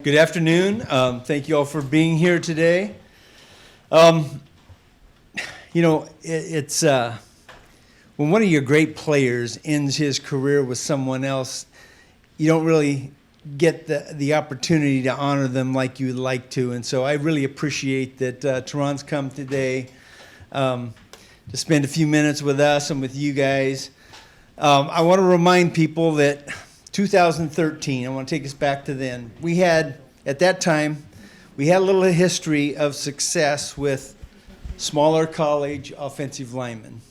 Good afternoon. Thank you all for being here today. It's when one of your great players ends his career with someone else, you don't really get the opportunity to honor them like you'd like to. And so I really appreciate that Terron's come today to spend a few minutes with us and with you guys. I want to remind people that 2013, I want to take us back to then. At that time, we had a little history of success with smaller college offensive linemen.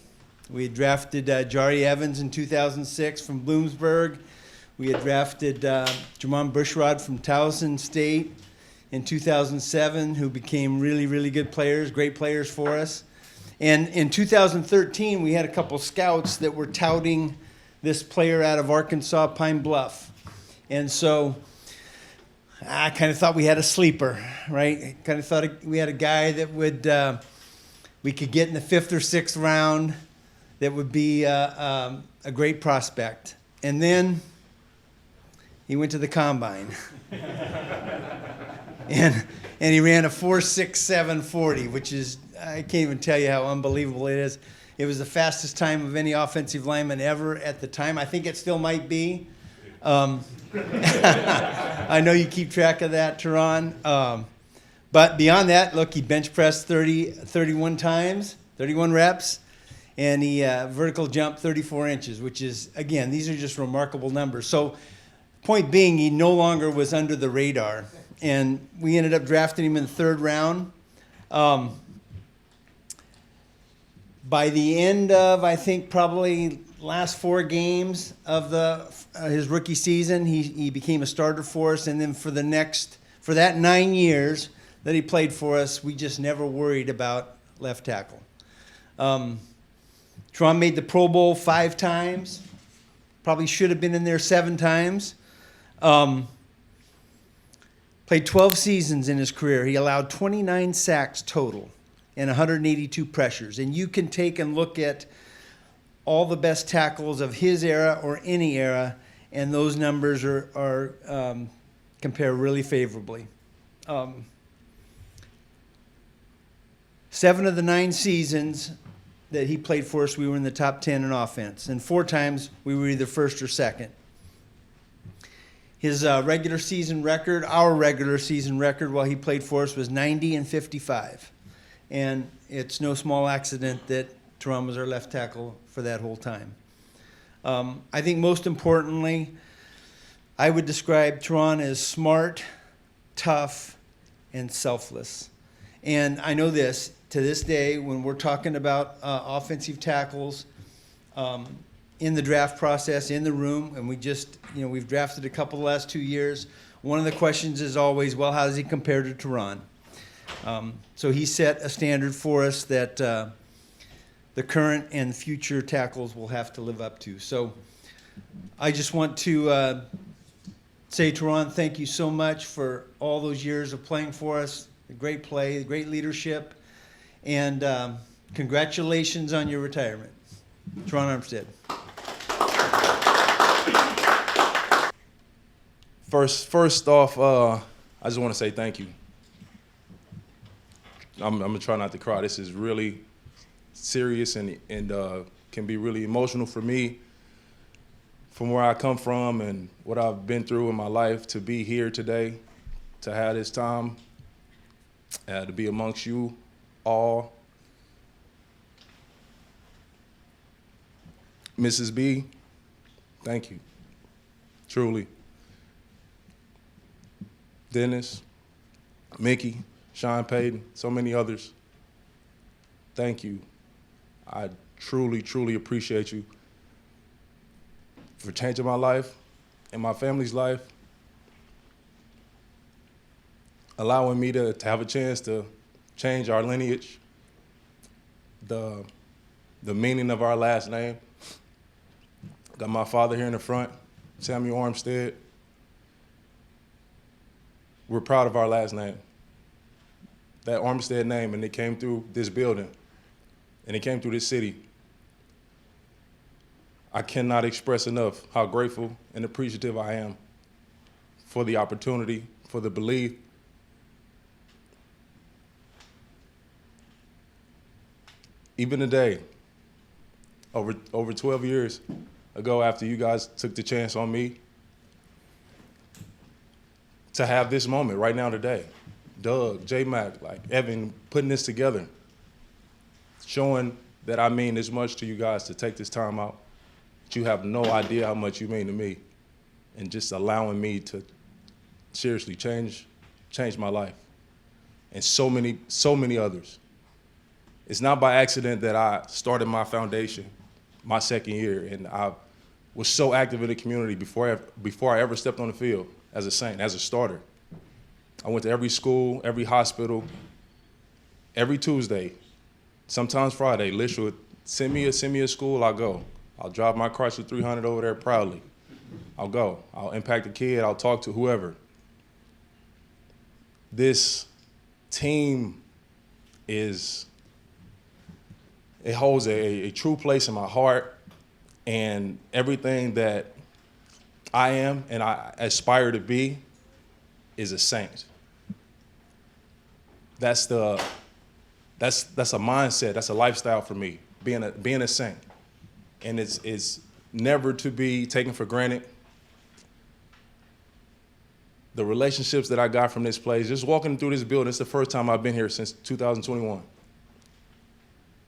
We had drafted Jari Evans in 2006 from Bloomsburg. We had drafted Jamon Bushrod from Towson State in 2007, who became really, really good players, great players for us. And in 2013, we had a couple scouts that were touting this player out of Arkansas, Pine Bluff. And so I kind of thought we had a sleeper, right? I kind of thought we had a guy that we could get in the 5th or 6th round that would be a great prospect. And then he went to the combine. and he ran a 4.67 40, which is, I can't even tell you how unbelievable it is. It was the fastest time of any offensive lineman ever at the time. I think it still might be. I know you keep track of that, Terron. But beyond that, look, he bench pressed 31 times, 31 reps, and he vertical jumped 34 inches, which is, again, these are just remarkable numbers. So point being, he no longer was under the radar. And we ended up drafting him in the 3rd round. By the end of, I think, probably last 4 games of his rookie season, he became a starter for us. And then for that 9 years that he played for us, we just never worried about left tackle. Terron made the Pro Bowl 5 times. Probably should have been in there 7 times. Played 12 seasons in his career. He allowed 29 sacks total and 182 pressures. And you can take and look at all the best tackles of his era or any era, and those numbers are compare really favorably. 7 of the 9 seasons that he played for us, we were in the top 10 in offense, and 4 times we were either 1st or 2nd. His regular season record, our regular season record while he played for us, was 90-55. And it's no small accident that Terron was our left tackle for that whole time. I think most importantly, I would describe Terron as smart, tough, and selfless. And I know this, to this day, when we're talking about offensive tackles in the draft process, in the room, and we've drafted a couple the last 2 years, one of the questions is always, well, how does he compare to Terron? So he set a standard for us that the current and future tackles will have to live up to. So I just want to say, Terron, thank you so much for all those years of playing for us. The great play, great leadership, and congratulations on your retirement. Terron Armstead. First off, I just want to say thank you. I'm going to try not to cry. This is really serious and can be really emotional for me, from where I come from and what I've been through in my life, to be here today, to have this time, to be amongst you all. Mrs. B, thank you, truly. Dennis, Mickey, Sean Payton, so many others, thank you. I truly, truly appreciate you for changing my life and my family's life, allowing me to have a chance to change our lineage, the meaning of our last name. Got my father here in the front, Samuel Armstead. We're proud of our last name. That Armstead name, and it came through this building, and it came through this city. I cannot express enough how grateful and appreciative I am for the opportunity for the belief. Even today, over 12 years ago, after you guys took the chance on me, to have this moment right now today, Doug, J-Mac, like Evan, putting this together, showing that I mean this much to you guys to take this time out, that you have no idea how much you mean to me, and just allowing me to seriously change my life, and so many others. It's not by accident that I started my foundation my second year, and I was so active in the community before I ever stepped on the field as a Saint, as a starter. I went to every school, every hospital, every Tuesday, sometimes Friday. Lish would send me a school, I'll go. I'll drive my Chrysler 300 over there proudly. I'll go. I'll impact a kid. I'll talk to whoever. This team it holds a true place in my heart, and everything that I am and I aspire to be is a Saint. That's a mindset. That's a lifestyle for me. Being a Saint, and it's never to be taken for granted. The relationships that I got from this place, just walking through this building, it's the first time I've been here since 2021.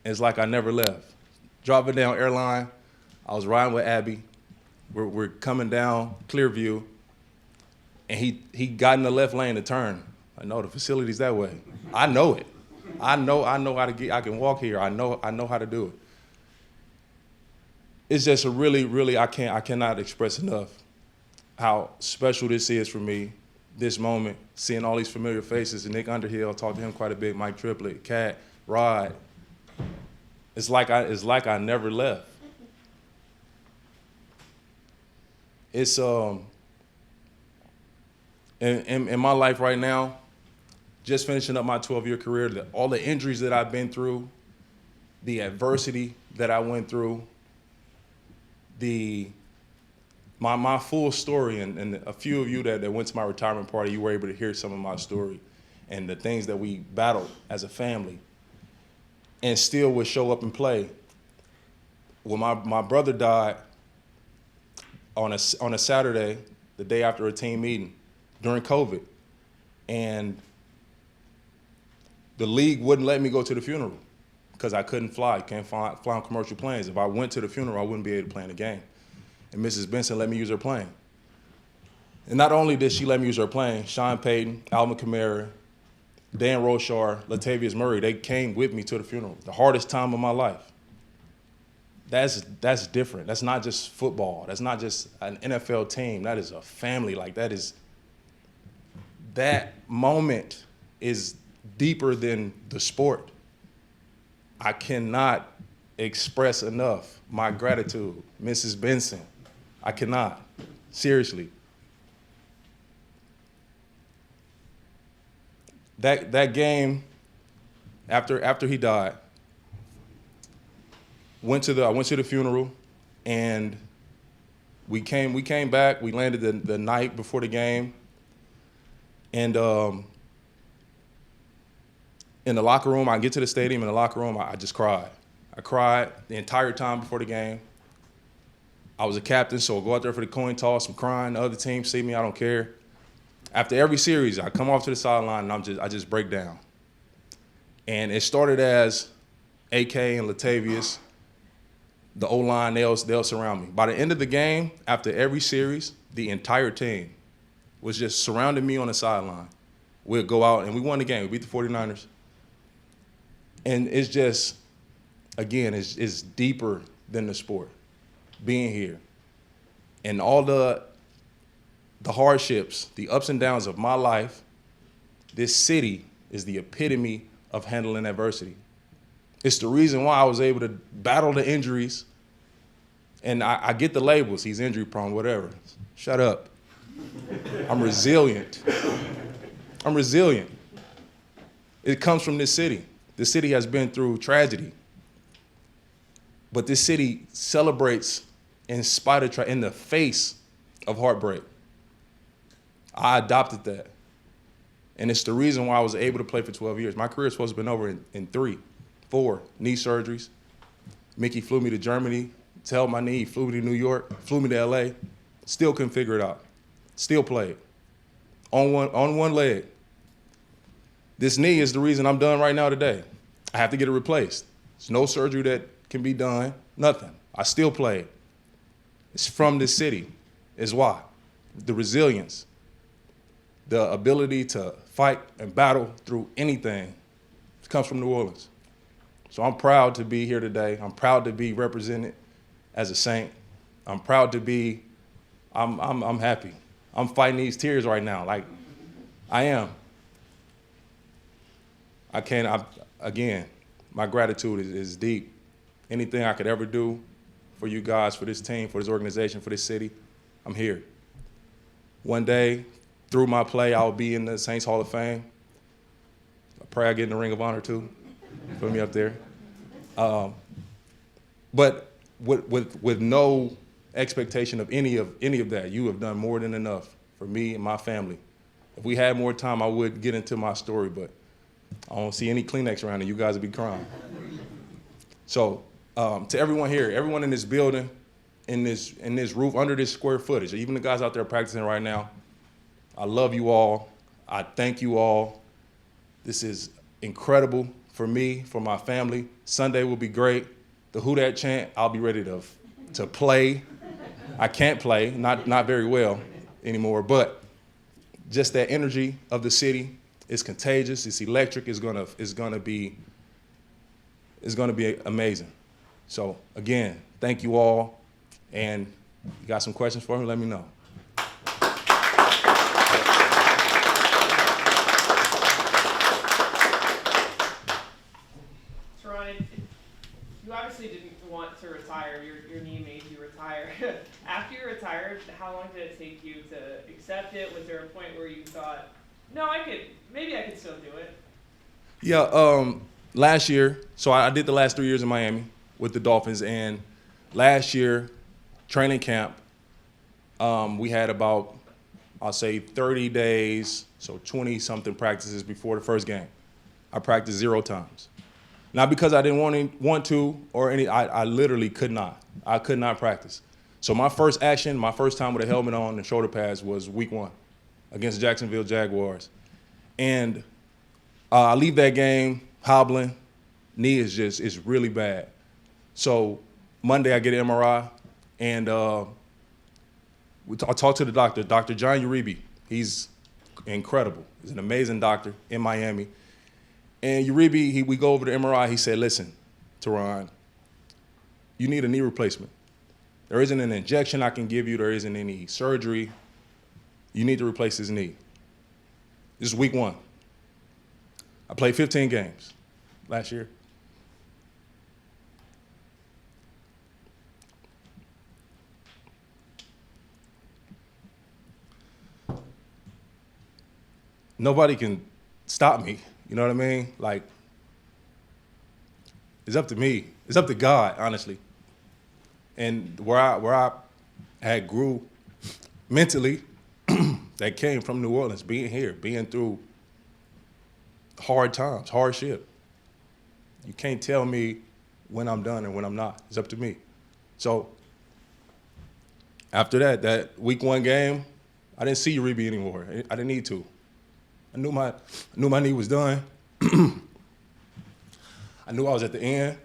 And it's like I never left. Dropping down Airline, I was riding with Abby. We're coming down Clearview, and he got in the left lane to turn. I know the facility's that way. I know it. I know how to get. I can walk here. I know how to do it. It's just a really I cannot express enough how special this is for me. This moment, seeing all these familiar faces, and Nick Underhill, talked to him quite a bit, Mike Triplett, Cat, Rod. It's like I never left. It's in my life right now, just finishing up my 12-year career, all the injuries that I've been through, the adversity that I went through, my full story, and a few of you that went to my retirement party, you were able to hear some of my story and the things that we battled as a family, and still would show up and play. When my brother died on a Saturday, the day after a team meeting during COVID, and the league wouldn't let me go to the funeral because I couldn't fly. You can't fly on commercial planes. If I went to the funeral, I wouldn't be able to play in the game. And Mrs. Benson let me use her plane. And not only did she let me use her plane, Sean Payton, Alvin Kamara, Dan Roshar, Latavius Murray, they came with me to the funeral. The hardest time of my life. That's different. That's not just football. That's not just an NFL team. That is a family. That moment is deeper than the sport. I cannot express enough my gratitude, Mrs. Benson. I cannot, seriously. That game, after he died, I went to the funeral, and we came back. We landed the night before the game, and in the locker room, I get to the stadium. In the locker room, I just cried. I cried the entire time before the game. I was a captain, so I'll go out there for the coin toss. I'm crying. The other team see me. I don't care. After every series, I come off to the sideline, and I just break down. And it started as AK and Latavius, the O-line, they'll surround me. By the end of the game, after every series, the entire team was just surrounding me on the sideline. We'll go out, and we won the game. We beat the 49ers. And it's just, again, it's deeper than the sport. Being here. And all the hardships, the ups and downs of my life, this city is the epitome of handling adversity. It's the reason why I was able to battle the injuries. And I get the labels, he's injury prone, whatever. Shut up. I'm resilient. I'm resilient. It comes from this city. This city has been through tragedy. But this city celebrates in spite of in the face of heartbreak. I adopted that. And it's the reason why I was able to play for 12 years. My career is supposed to have been over in 3, 4 knee surgeries. Mickey flew me to Germany to help my knee, flew me to New York, flew me to LA. Still couldn't figure it out. Still played. On one leg. This knee is the reason I'm done right now today. I have to get it replaced. There's no surgery that can be done, nothing. I still played. It's from this city, is why. The resilience, the ability to fight and battle through anything comes from New Orleans. So I'm proud to be here today. I'm proud to be represented as a Saint. I'm proud to be, I'm happy. I'm fighting these tears right now, like I am. Again, my gratitude is deep. Anything I could ever do for you guys, for this team, for this organization, for this city, I'm here. One day, through my play, I'll be in the Saints Hall of Fame. I pray I get in the Ring of Honor too. Put me up there. But with no expectation of any of that, you have done more than enough for me and my family. If we had more time, I would get into my story, but I don't see any Kleenex around, and you guys would be crying. So to everyone here, everyone in this building, in this roof, under this square footage, even the guys out there practicing right now, I love you all. I thank you all. This is incredible for me, for my family. Sunday will be great. The Who Dat chant, I'll be ready to play. I can't play, not very well anymore, but just that energy of the city is contagious. It's electric. It's gonna be amazing. So again, thank you all. And you got some questions for me? Let me know. Terron, you obviously didn't want to retire. Your knee made you retire. After you retired, how long did it take you to accept it? Was there a point where you thought, no, maybe I could still do it? Yeah, last year, so I did the last 3 years in Miami with the Dolphins, and last year, training camp, we had about, I'll say 30 days, so 20-something practices before the first game. I practiced 0 times. Not because I didn't want to or I literally could not. I could not practice. So my first action, my first time with a helmet on and shoulder pads was week 1 against Jacksonville Jaguars. And I leave that game hobbling. Knee is really bad. So Monday I get an MRI, and I talked to the doctor, Dr. John Uribe. He's incredible. He's an amazing doctor in Miami. And Uribe, we go over the MRI. He said, listen, Terron, you need a knee replacement. There isn't an injection I can give you. There isn't any surgery. You need to replace his knee. This is week 1. I played 15 games last year. Nobody can stop me. You know what I mean? Like, it's up to me. It's up to God, honestly. And where I had grew mentally, that came from New Orleans, being here, being through hard times, hardship. You can't tell me when I'm done and when I'm not. It's up to me. So after that week 1 game, I didn't see Uribe anymore. I didn't need to. I knew my knee was done. I knew I was at the end,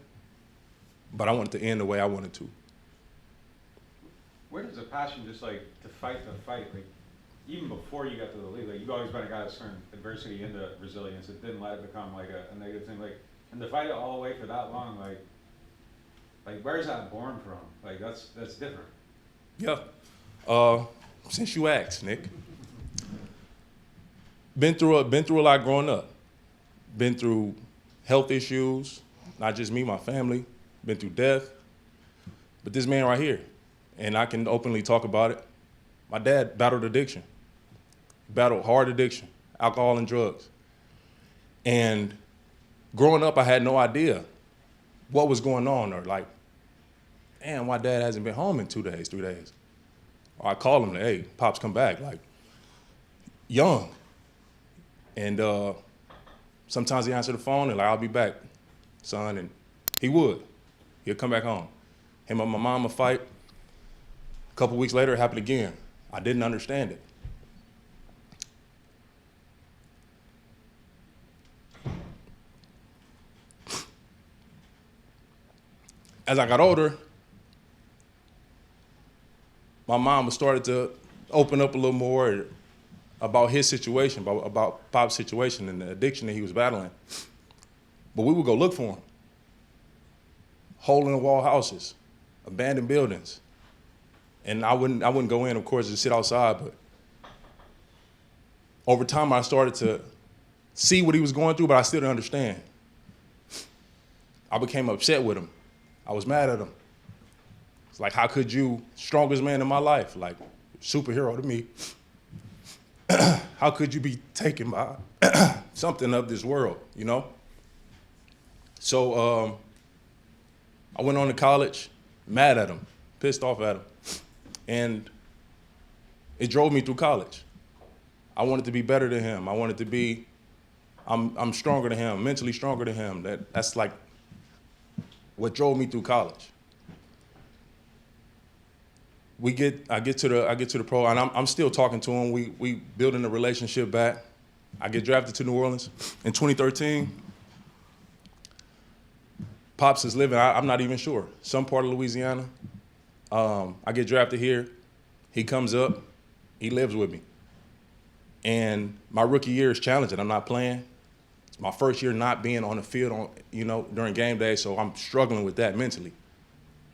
but I wanted to end the way I wanted to. Where does the passion just like to fight the fight, like even before you got to the league, like you've always been a guy that's turned adversity into resilience. It didn't let it become like a negative thing, like, and to fight it all the way for that long, like where's that born from? Like that's different. Yeah. Since you asked, Nick. Been through a lot growing up. Been through health issues, not just me, my family. Been through death. But this man right here, and I can openly talk about it. My dad battled addiction. Battled hard addiction, alcohol and drugs. And growing up, I had no idea what was going on, or like, damn, my dad hasn't been home in 2 days, 3 days. Or I call him, hey, Pops, come back. Like, young. And sometimes he answered the phone and like, I'll be back, son. And he would. He'll come back home. Him and my mom would fight. A couple weeks later, it happened again. I didn't understand it. As I got older, my mom started to open up a little more about his situation, about Pop's situation and the addiction that he was battling. But we would go look for him. Hole-in-the-wall houses, abandoned buildings. And I wouldn't go in, of course, just sit outside, but over time I started to see what he was going through, but I still didn't understand. I became upset with him. I was mad at him. It's like, how could you, strongest man in my life, like superhero to me, how could you be taken by something of this world, you know? So I went on to college, mad at him, pissed off at him. And it drove me through college. I wanted to be better than him. I wanted to be, I'm stronger than him, mentally stronger than him. That's like what drove me through college. I get to the pro, and I'm still talking to him. We building a relationship back. I get drafted to New Orleans in 2013. Pops is living, I'm not even sure, some part of Louisiana. I get drafted here. He comes up. He lives with me. And my rookie year is challenging. I'm not playing. It's my first year not being on the field during game day, so I'm struggling with that mentally.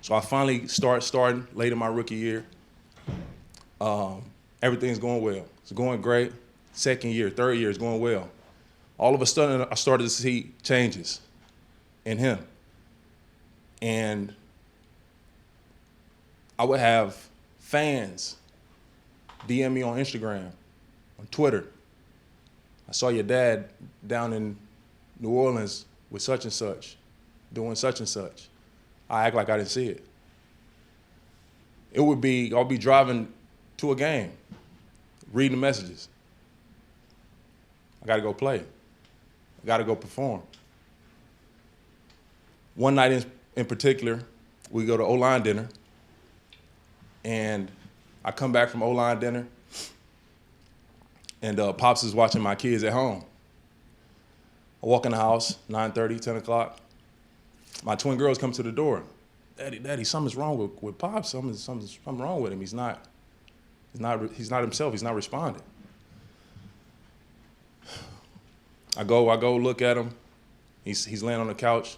So I finally starting late in my rookie year. Everything's going well. It's going great. Second year, third year is going well. All of a sudden, I started to see changes in him. And I would have fans DM me on Instagram, on Twitter. I saw your dad down in New Orleans with such and such, doing such and such. I act like I didn't see it. I'll be driving to a game, reading the messages. I gotta go play. I gotta go perform. One night in particular, we go to O-line dinner, and I come back from O-line dinner, and Pops is watching my kids at home. I walk in the house, 9:30, 10 o'clock. My twin girls come to the door. Daddy, something's wrong with Pops. Something's wrong with him. He's not himself. He's not responding. I go look at him. He's laying on the couch.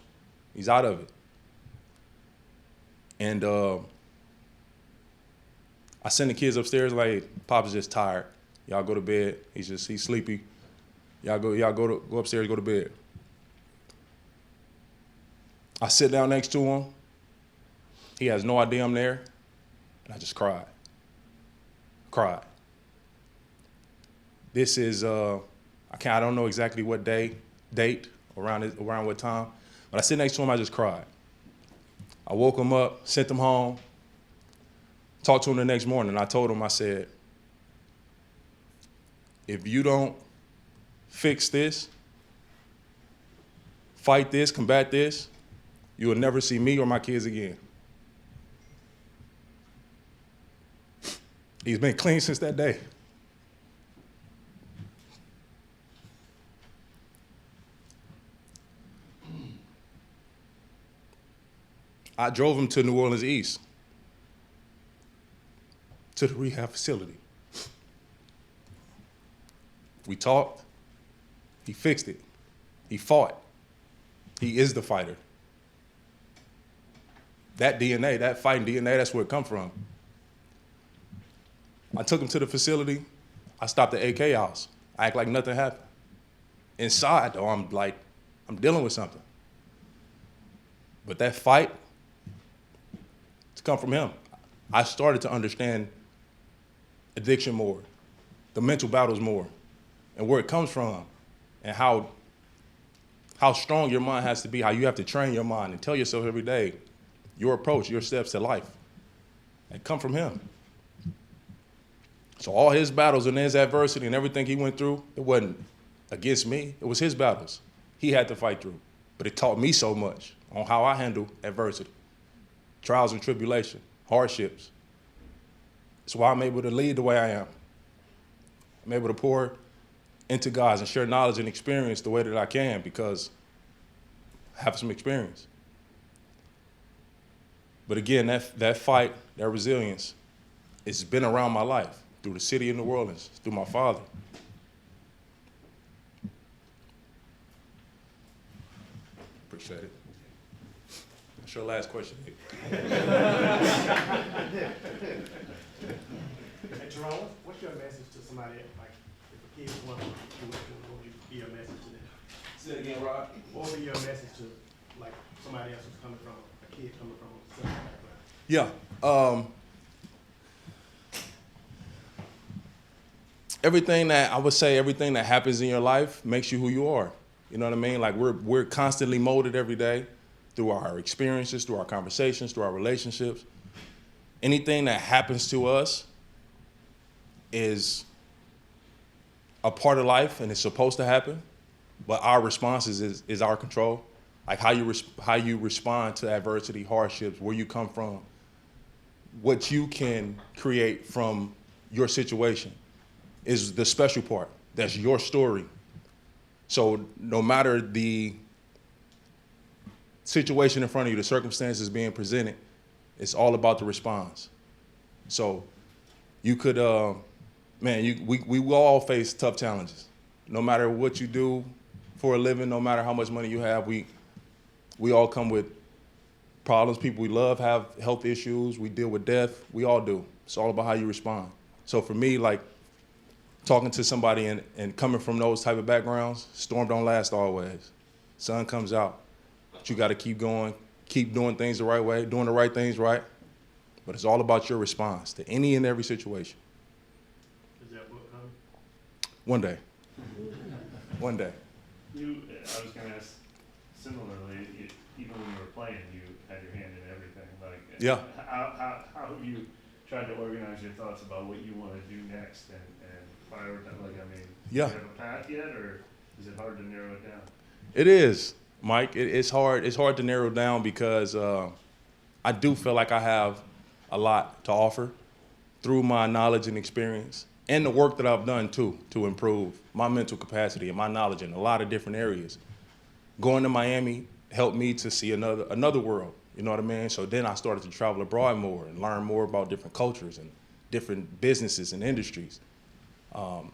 He's out of it. And I send the kids upstairs like, Pops is just tired. Y'all go to bed. He's sleepy. Y'all go upstairs, go to bed. I sit down next to him. He has no idea I'm there. And I just cried. This is, I don't know exactly what date, around what time, but I sit next to him, I just cried. I woke him up, sent him home, talked to him the next morning. I told him, I said, if you don't fix this, fight this, combat this, you will never see me or my kids again. He's been clean since that day. I drove him to New Orleans East, to the rehab facility. We talked. He fixed it. He fought. He is the fighter. That DNA, that fighting DNA, that's where it come from. I took him to the facility. I stopped at AK house. I act like nothing happened. Inside, though, I'm dealing with something. But that fight, it's come from him. I started to understand addiction more, the mental battles more, and where it comes from, and how strong your mind has to be, how you have to train your mind and tell yourself every day your approach, your steps to life. They come from him. So all his battles and his adversity and everything he went through, it wasn't against me. It was his battles. He had to fight through. But it taught me so much on how I handle adversity, trials and tribulation, hardships. That's why I'm able to lead the way I am. I'm able to pour into guys and share knowledge and experience the way that I can because I have some experience. But again, that fight, that resilience, it's been around my life through the city of New Orleans, through my father. Appreciate it. That's your last question, Nick. Hey, Terron, what's your message to somebody, like, if a kid wants to do what would you be your message to them? Say it again, Rod. What would be your message to, like, somebody else who's coming from, a kid coming from a similar background? Yeah. Everything that happens in your life makes you who you are. You know what I mean? Like we're constantly molded every day through our experiences, through our conversations, through our relationships. Anything that happens to us is a part of life and it's supposed to happen, but our responses is our control. Like how you respond to adversity, hardships, where you come from, what you can create from your situation is the special part. That's your story. So no matter the situation in front of you, the circumstances being presented, it's all about the response. So you could, we all face tough challenges. No matter what you do for a living, no matter how much money you have, we all come with problems. People we love have health issues. We deal with death. We all do. It's all about how you respond. So for me, like talking to somebody and coming from those type of backgrounds, storm don't last always. Sun comes out. But you got to keep going, keep doing things the right way, doing the right things right. But it's all about your response to any and every situation. Is that book coming? One day. One day. I was going to ask similarly, even when you were playing, you had your hand in everything. Like, Yeah. How have you tried to organize your thoughts about what you want to do next and prioritize? Like, I mean, Yeah. do you have a path yet, or is it hard to narrow it down? It is, Mike. It's hard. It's hard to narrow down because I do feel like I have a lot to offer through my knowledge and experience and the work that I've done too to improve my mental capacity and my knowledge in a lot of different areas. Going to Miami helped me to see another world. You know what I mean? So then I started to travel abroad more and learn more about different cultures and different businesses and industries.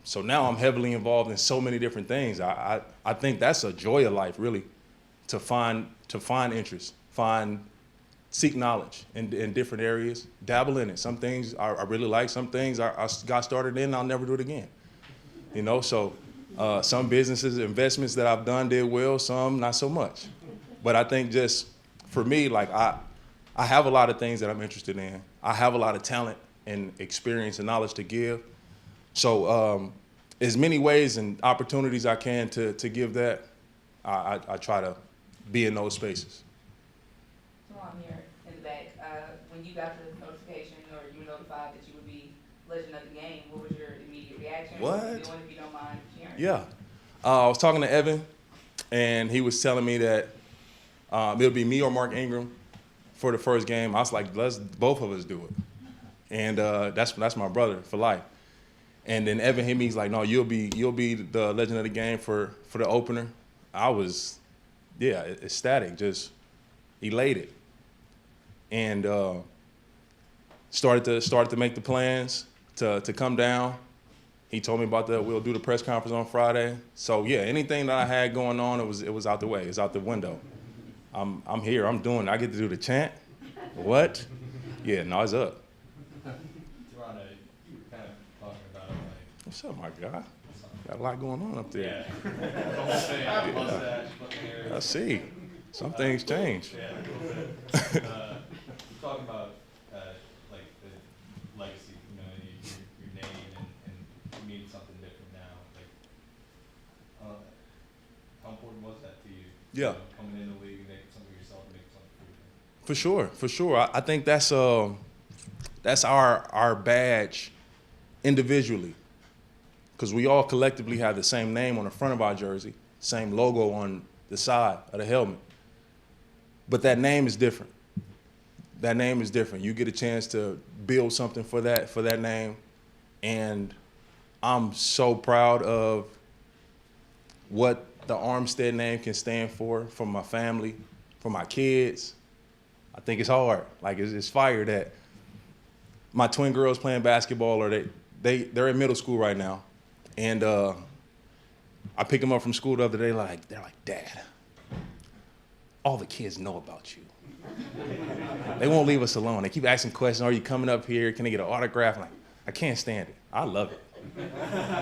So now I'm heavily involved in so many different things. I think that's a joy of life, really, to find interest, seek knowledge in different areas, dabble in it. Some things I really like, some things I got started in, I'll never do it again. You know, so some businesses, investments that I've done did well, some not so much. But I think just for me, like I have a lot of things that I'm interested in. I have a lot of talent and experience and knowledge to give. So as many ways and opportunities I can to give that, I try to be in those spaces. So I'm here in the back. When you got the notification or you were notified that you would be legend of the game, what was your immediate reaction? What? What were you doing, if you don't mind sharing? Yeah. I was talking to Evan, and he was telling me that it'll be me or Mark Ingram for the first game. I was like, let's both of us do it. And that's my brother for life. And then Evan hit me, he's like, no, you'll be the legend of the game for the opener. I was, ecstatic, just elated. And started to make the plans to come down. He told me about we'll do the press conference on Friday. So yeah, anything that I had going on, it was out the way, it's out the window. I'm here, I'm doing it. I get to do the chant. What? Yeah, no, it's up. Terron, you were kind of talking about like. What's up, my guy? Got a lot going on up there. Yeah. The whole thing, mustache, looking hair. I see. Some things change. Yeah, a little bit. You're talking about like the legacy, you know, your name and you mean something different now. Like, how important was that to you? Yeah. You know, coming in the league, making something for yourself, making something for you. For sure. I think that's our badge individually because we all collectively have the same name on the front of our jersey, same logo on the side of the helmet. But that name is different. That name is different. You get a chance to build something for that name, and I'm so proud of what the Armstead name can stand for my family, for my kids. I think it's hard. Like, it's fire that my twin girls playing basketball, or they're in middle school right now, and I picked them up from school the other day. They're like, Dad, all the kids know about you. They won't leave us alone. They keep asking questions. Are you coming up here? Can I get an autograph? I'm like, I can't stand it. I love it.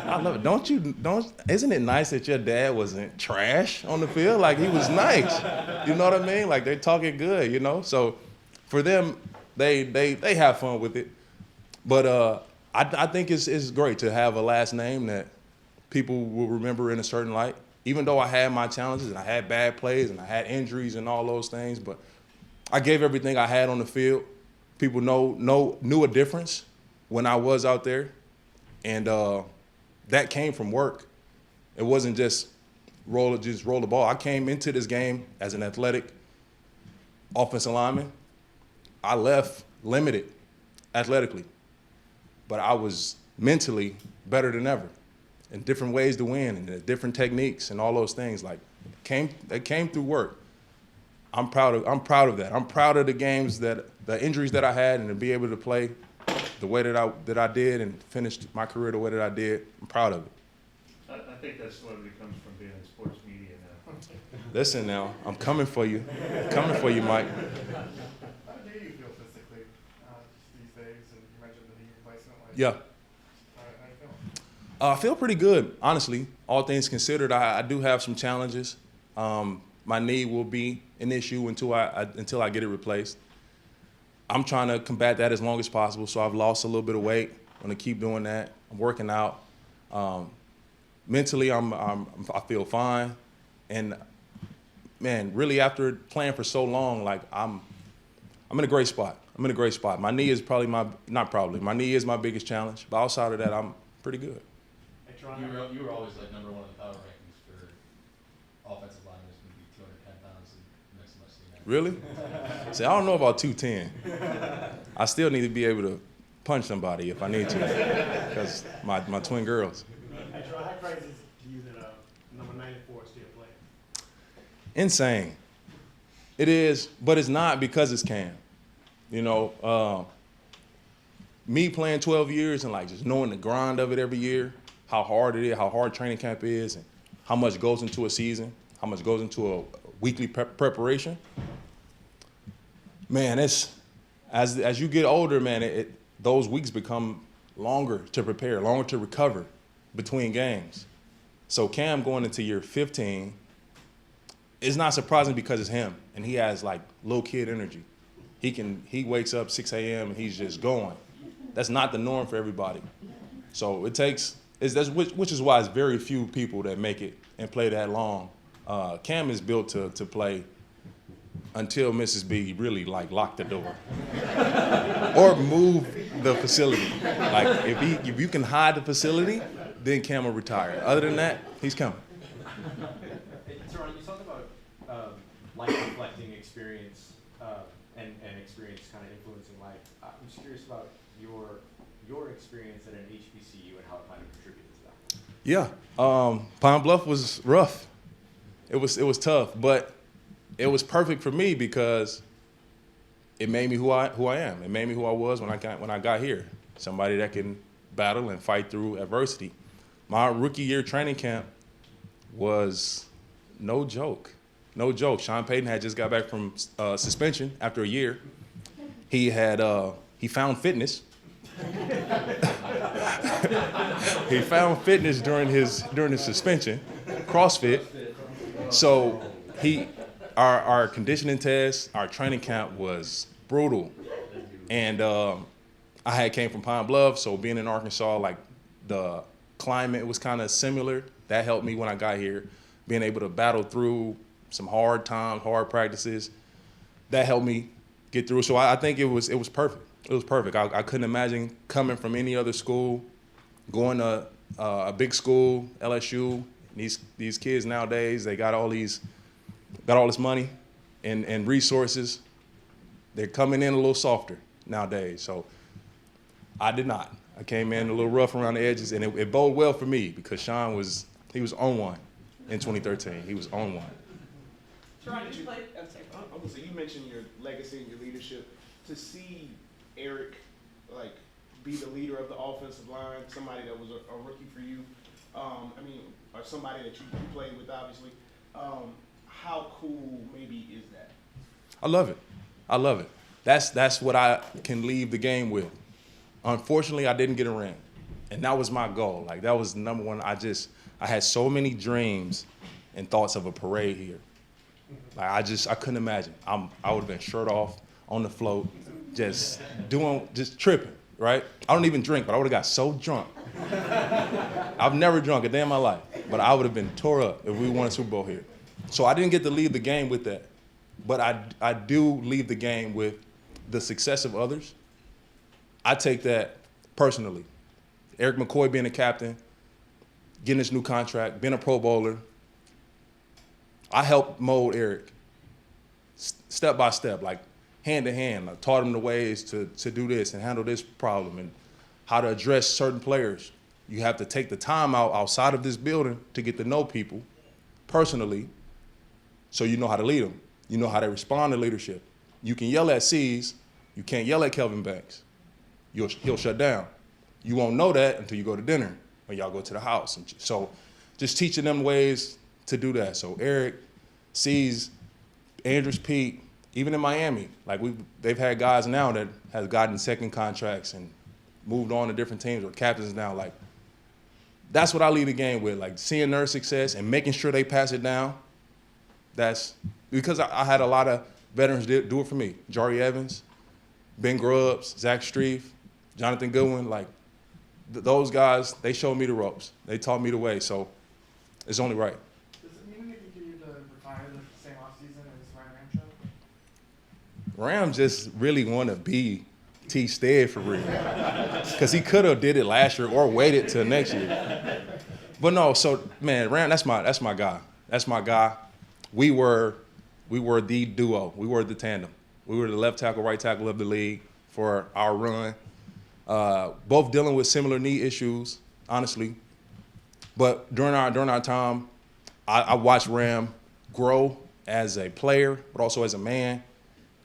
I love it. Isn't it nice that your dad wasn't trash on the field? Like, he was nice. You know what I mean? Like, they're talking good, you know? So for them, they have fun with it. But I think it's great to have a last name that people will remember in a certain light. Even though I had my challenges and I had bad plays and I had injuries and all those things, but I gave everything I had on the field. People knew a difference when I was out there, and that came from work. It wasn't just roll the ball. I came into this game as an athletic offensive lineman. I left limited athletically, but I was mentally better than ever, and different ways to win and different techniques and all those things. Like, that came through work. I'm proud of that. I'm proud of the games, the injuries that I had, and to be able to play the way that I did and finished my career the way that I did. I'm proud of it. I think that's what it comes from being in sports media now. Listen now, I'm coming for you. Coming for you, Mike. How do you feel physically these days? And you mentioned the knee replacement. Yeah. How you feeling? I feel pretty good, honestly. All things considered, I do have some challenges. My knee will be an issue until I get it replaced. I'm trying to combat that as long as possible, so I've lost a little bit of weight. I'm gonna keep doing that. I'm working out. Mentally, I feel fine, and man, really after playing for so long, like I'm in a great spot. My knee is my knee is my biggest challenge, but outside of that, I'm pretty good. Hey, Terron, You were always like number one in the power rankings for offensive linemen who can be 210 pounds and next to much seen that. Really? See, I don't know about 210. I still need to be able to punch somebody if I need to, because my twin girls. hey, Terron, how crazy is it to you that number 94 is still playing? Insane. It is, but it's not because it's Cam. You know, me playing 12 years and like just knowing the grind of it every year, how hard it is, how hard training camp is, and how much goes into a season, how much goes into a weekly preparation. Man, it's as you get older, man, those weeks become longer to prepare, longer to recover between games. So Cam going into year 15 is not surprising because it's him, and he has like little kid energy. He wakes up 6 a.m. and he's just going. That's not the norm for everybody. So which is why it's very few people that make it and play that long. Cam is built to play until Mrs. B really like lock the door or move the facility. Like if you can hide the facility, then Cam will retire. Other than that, he's coming. Hey, Terron, you talked about life reflecting experience and experience kind of influencing life. I'm just curious about your experience at an HBCU and how it might have contributed to that. Yeah, Pine Bluff was rough. It was tough, but it was perfect for me because it made me who I am. It made me who I was when I got here. Somebody that can battle and fight through adversity. My rookie year training camp was no joke. No joke. Sean Payton had just got back from suspension after a year. He found fitness. He found fitness during his suspension, CrossFit. So our conditioning test, our training camp was brutal. And I had came from Pine Bluff, so being in Arkansas, like the climate was kind of similar. That helped me when I got here. Being able to battle through some hard times, hard practices, that helped me get through. So I think it was perfect. It was perfect. I couldn't imagine coming from any other school, going to a big school, LSU. These kids nowadays, they got all this money and resources. They're coming in a little softer nowadays. So I did not. I came in a little rough around the edges, and it boded well for me because Sean was on one in 2013. He was on one. Terron, did you play? I'm sorry. I would say you mentioned your legacy and your leadership. To see Eric like be the leader of the offensive line, somebody that was a rookie for you, or somebody that you played with, obviously. How cool maybe is that? I love it. That's what I can leave the game with. Unfortunately, I didn't get a ring, and that was my goal. Like that was number one. I had so many dreams and thoughts of a parade here. Like I couldn't imagine. I would have been shirt off on the float, just tripping, right? I don't even drink, but I would have got so drunk. I've never drunk a day in my life, but I would have been tore up if we won a Super Bowl here. So I didn't get to leave the game with that, but I do leave the game with the success of others. I take that personally. Eric McCoy being a captain, getting his new contract, being a Pro Bowler. I helped mold Eric step by step, like hand to hand. I taught him the ways to do this and handle this problem and how to address certain players. You have to take the time out outside of this building to get to know people personally so you know how to lead them. You know how to respond to leadership. You can yell at C's. You can't yell at Kelvin Banks. He'll shut down. You won't know that until you go to dinner or y'all go to the house. And so just teaching them ways to do that. So Eric, C's, Andrews, Pete, even in Miami, like they've had guys now that has gotten second contracts and moved on to different teams or captains now. Like that's what I lead the game with, like seeing their success and making sure they pass it down. That's because I had a lot of veterans do it for me. Jari Evans, Ben Grubbs, Zach Strief, Jonathan Goodwin, like those guys, they showed me the ropes. They taught me the way, so it's only right. Does it mean anything to you to retire the same offseason as Ryan Ramchick? Ram just really want to be T. Stead for real. Because he could have did it last year or waited till next year. But no, so, man, Ram, that's my guy. That's my guy. We were the duo. We were the tandem. We were the left tackle, right tackle of the league for our run. Both dealing with similar knee issues, honestly. But during our time, I watched Ram grow as a player, but also as a man.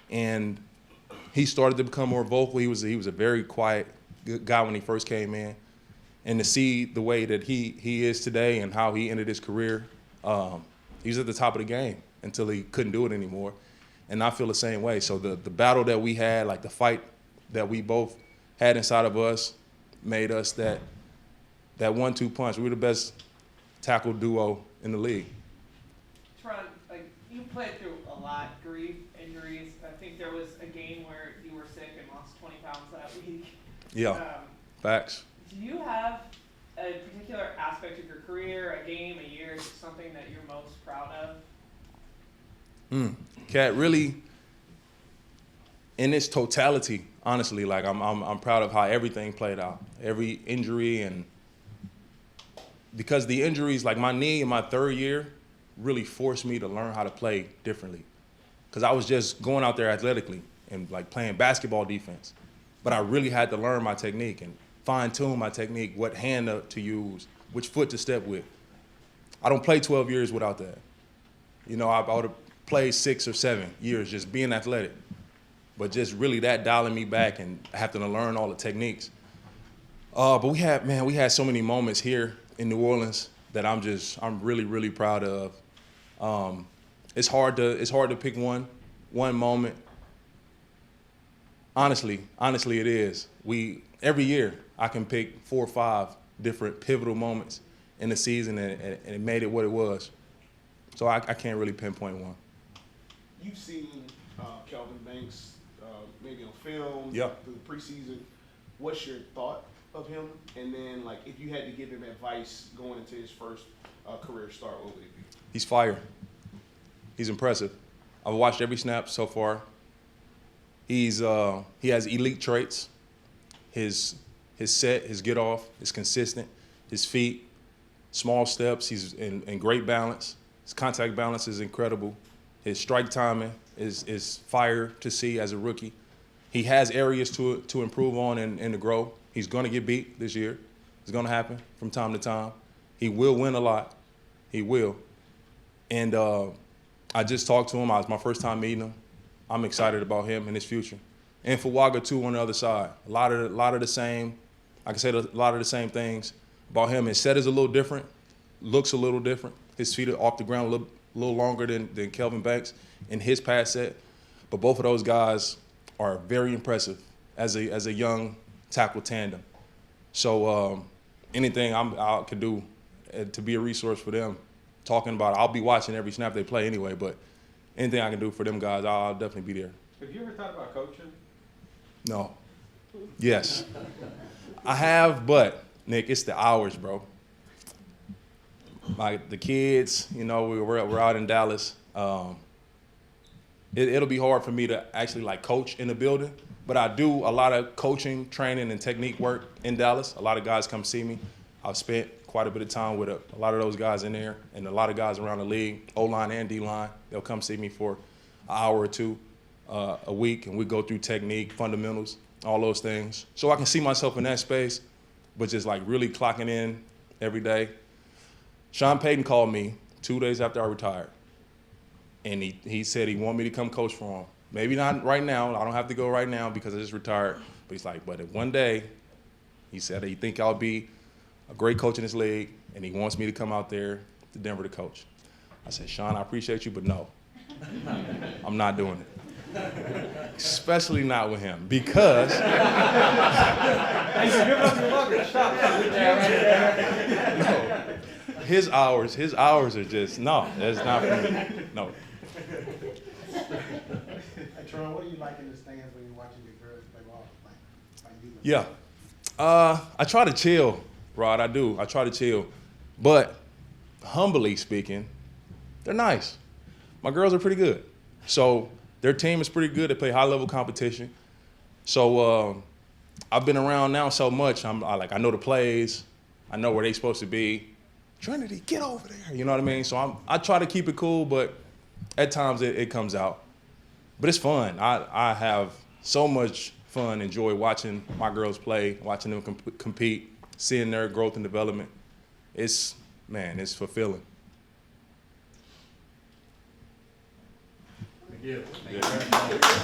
And he started to become more vocal. He was a very quiet guy when he first came in. And to see the way that he is today and how he ended his career, he was at the top of the game until he couldn't do it anymore. And I feel the same way. So the battle that we had, like the fight that we both had inside of us, made us that 1-2 punch. We were the best tackle duo in the league. Terron, like you played through a lot, grief, injuries. I think there was a game where you were sick and lost 20 pounds that week. Yeah, facts. Do you have a particular aspect of your career, a game, a year, something that you're most proud of? Cat, really, in its totality, honestly, like I'm proud of how everything played out. Every injury, and because the injuries, like my knee in my third year, really forced me to learn how to play differently. Because I was just going out there athletically and like playing basketball defense. But I really had to learn my technique and fine-tune my technique, what hand to use, which foot to step with. I don't play 12 years without that. You know, I would have played 6 or 7 years just being athletic. But just really that dialing me back and having to learn all the techniques. But we had so many moments here in New Orleans that I'm really, really proud of. It's hard to pick one moment. Honestly, it is. Every year I can pick 4 or 5 different pivotal moments in the season, and it made it what it was. So I can't really pinpoint one. You've seen Kelvin Banks maybe on film, Yeah. through the preseason. What's your thought of him? And then, like, if you had to give him advice going into his first career start, what would it be? He's fire. He's impressive. I've watched every snap so far. He has elite traits. His set, his get off is consistent. his feet, small steps. He's in great balance. His contact balance is incredible. His strike timing is fire to see as a rookie. He has areas to improve on and to grow. He's going to get beat this year. It's going to happen from time to time. He will win a lot. He will. And I just talked to him. It was my first time meeting him. I'm excited about him and his future. And for Waga, too, on the other side. A lot of the same, I can say a lot of the same things about him. His set is a little different, looks a little different. His feet are off the ground a little longer than Kelvin Banks in his pass set. But both of those guys are very impressive as a young tackle tandem. So anything I could do to be a resource for them, talking about it, I'll be watching every snap they play anyway, but anything I can do for them guys, I'll definitely be there. Have you ever thought about coaching? No. Yes. I have, but, Nick, it's the hours, bro. Like the kids, you know, we're out in Dallas. It'll be hard for me to actually like coach in the building, but I do a lot of coaching, training, and technique work in Dallas. A lot of guys come see me. I've spent quite a bit of time with a lot of those guys in there, and a lot of guys around the league, O-line and D-line. They'll come see me for an hour or two a week, and we go through technique, fundamentals, all those things. So I can see myself in that space, but just like really clocking in every day. Sean Payton called me 2 days after I retired, and he said he wanted me to come coach for him. Maybe not right now. I don't have to go right now because I just retired. But he's like, but if one day, he said he think I'll be a great coach in this league, and he wants me to come out there to Denver to coach. I said, Sean, I appreciate you, but no. I'm not doing it. Especially not with him, because no, his hours are just, no, that's not for me. No. Hey, Terron, what do you like in the stands when you're watching your girls play ball? Like you? Yeah. I try to chill, Rod, I do. I try to chill. But humbly speaking, they're nice. My girls are pretty good. So their team is pretty good. They play high-level competition. So I've been around now so much. I know the plays. I know where they're supposed to be. Trinity, get over there. You know what I mean? So I try to keep it cool, but at times it comes out. But it's fun. I have so much fun, enjoy watching my girls play, watching them compete, seeing their growth and development. It's fulfilling. Thank you.